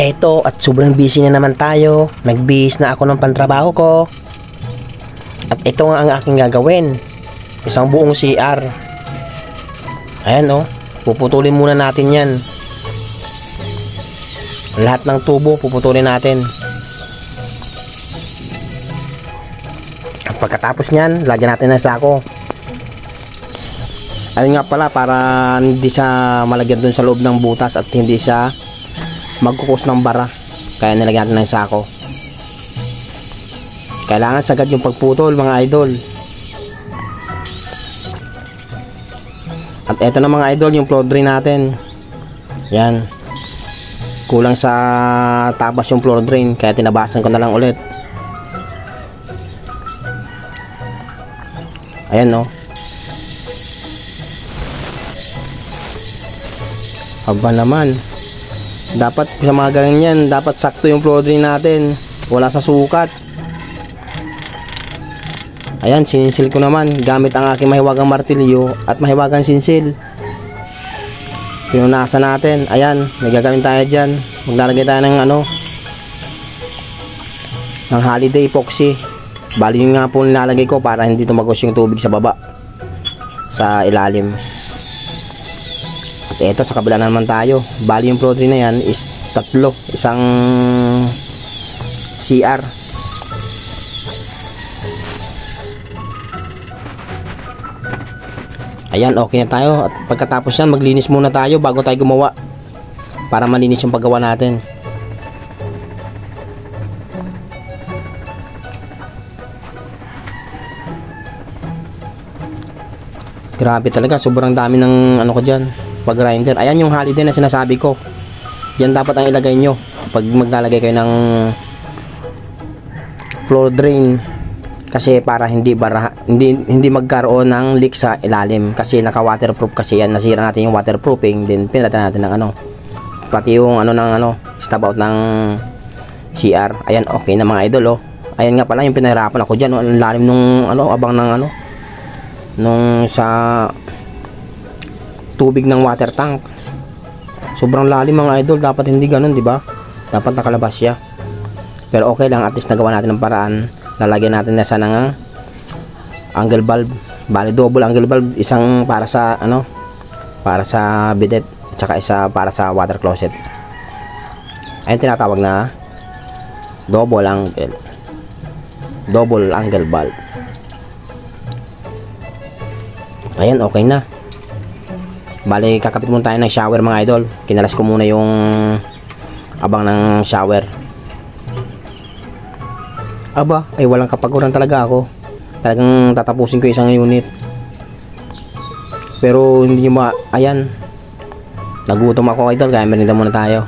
Eto, at sobrang busy na naman tayo. Nagbihis na ako ng pantrabaho ko. At ito nga ang aking gagawin. Isang buong CR. Ayan oh, puputulin muna natin yan. Lahat ng tubo puputulin natin. At pagkatapos nyan, lagyan natin ng sako. Ayun nga pala, para hindi siya malagyan dun sa loob ng butas at hindi siya magkukos ng bara, kaya nilagyan natin ng sako. Kailangan sagad yung pagputol mga idol. At eto na mga idol, yung floor drain natin. Yan, kulang sa tabas yung floor drain, kaya tinabasan ko na lang ulit. Ayan no. Aba naman, dapat sa mga ganyan, dapat sakto yung floor drain natin, wala sa sukat. Ayan, sininsil ko naman gamit ang aking mahiwagang martilyo at mahiwagang sinsil. Pinunasan natin. Ayan, nagagamit tayo dyan. Maglalagay tayo ng ng holiday epoxy. Bali yun nga po nilalagay ko para hindi tumagos yung tubig sa baba, sa ilalim. At eto, sa kabila naman tayo. Bali yung floor drain na yan is tatlo, isang CR. Ayan, okay na tayo. At pagkatapos yan, maglinis muna tayo bago tayo gumawa, para malinis yung paggawa natin. Grabe talaga, sobrang dami ng ko dyan, pag grinder. Ayan yung holiday na sinasabi ko. Yan dapat ang ilagay nyo pag maglalagay kayo ng floor drain, kasi para hindi magkaroon ng leak sa ilalim, kasi naka waterproof kasi yan. Nasira natin yung waterproofing, then pinalitan natin ng pati yung stub out ng CR. Ayan, okay na mga idol oh. Ayan nga pala yung pinahirapan ako dyan, ang lalim nung abang ng nung sa tubig ng water tank. Sobrang lalim mga idol, dapat hindi ganun, di ba? Dapat nakalabas siya. Pero okay lang, at least nagawa natin ng paraan. Lalagyan natin na sana ng angle bulb. Bali double angle bulb, isang para sa para sa bidet, at saka isa para sa water closet. Ayun tinatawag na double angle bulb. Ayan, okay na. Bali kakapit muna tayo ng shower mga idol. Kinalas ko muna yung abang ng shower. Aba, ay walang kapaguran talaga ako. Talagang tatapusin ko isang unit. Pero hindi nyo ayan, nagutom ako idol, kaya merinda muna tayo.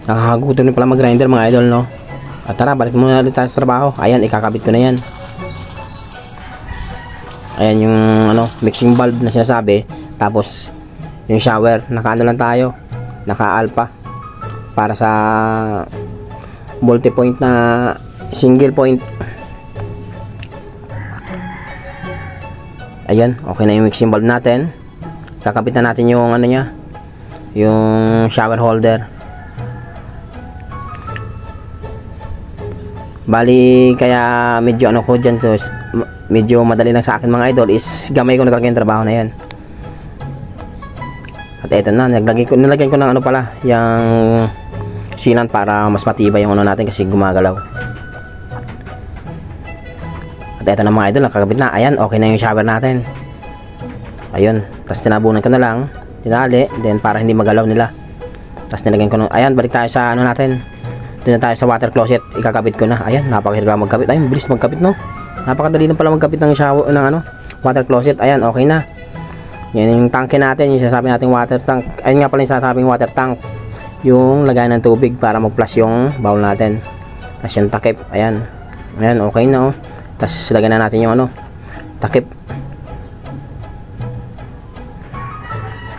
Nakakagutom din pala mag-grinder mga idol, no? At tara, balik muna ulit tayo sa trabaho. Ayan, ikakabit ko na yan. Ayan yung mixing bulb na sinasabi. Tapos yung shower, naka lang tayo, naka alpha, para sa multi-point na single point. Ayan, okay na yung mixing bulb natin. Kakabit na natin yung yung shower holder. Bali kaya medyo ko dyan, so medyo madali lang sa akin mga idol, is gamay ko na talaga yung trabaho na yan. At eto na, nilagyan ko ng pala, yung sealant para mas matibay yung natin kasi gumagalaw. At eto na mga idol, nakakabit na. Ayan, okay na yung shower natin. Ayun, tapos tinabunan ko na lang, tinali, then para hindi magalaw nila. Tapos nilagyan ko ayan, balik tayo sa natin. Doon na tayo sa water closet, ikakabit ko na. Ayan, napakahirap magkabit. Ayun, bilis magkabit, no? Napakadali na pala magkabit ng shower, ng water closet. Ayan, okay na. Yan yung tanke natin, yung sinasabi nating water tank. Ayun nga pala yung sinasabing water tank, yung lagay ng tubig para mag-flush yung bowl natin. Tapos yung takip, ayan. Ayan, okay na oh. Tapos lagyan na natin yung takip.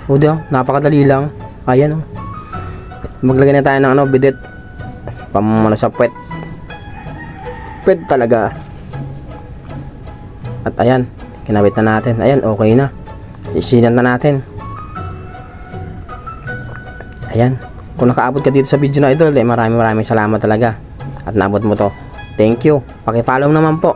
O diyo, napakadali lang. Ayan oh. Maglagay na tayo ng bidet. Sa puwet. Puwet talaga. At ayan, kinabit na natin. Ayan, okay na. Isinan na natin. Ayan. Kung nakaabot ka dito sa video na idol, maraming salamat talaga. At naabot mo to. Thank you. Paki-follow naman po.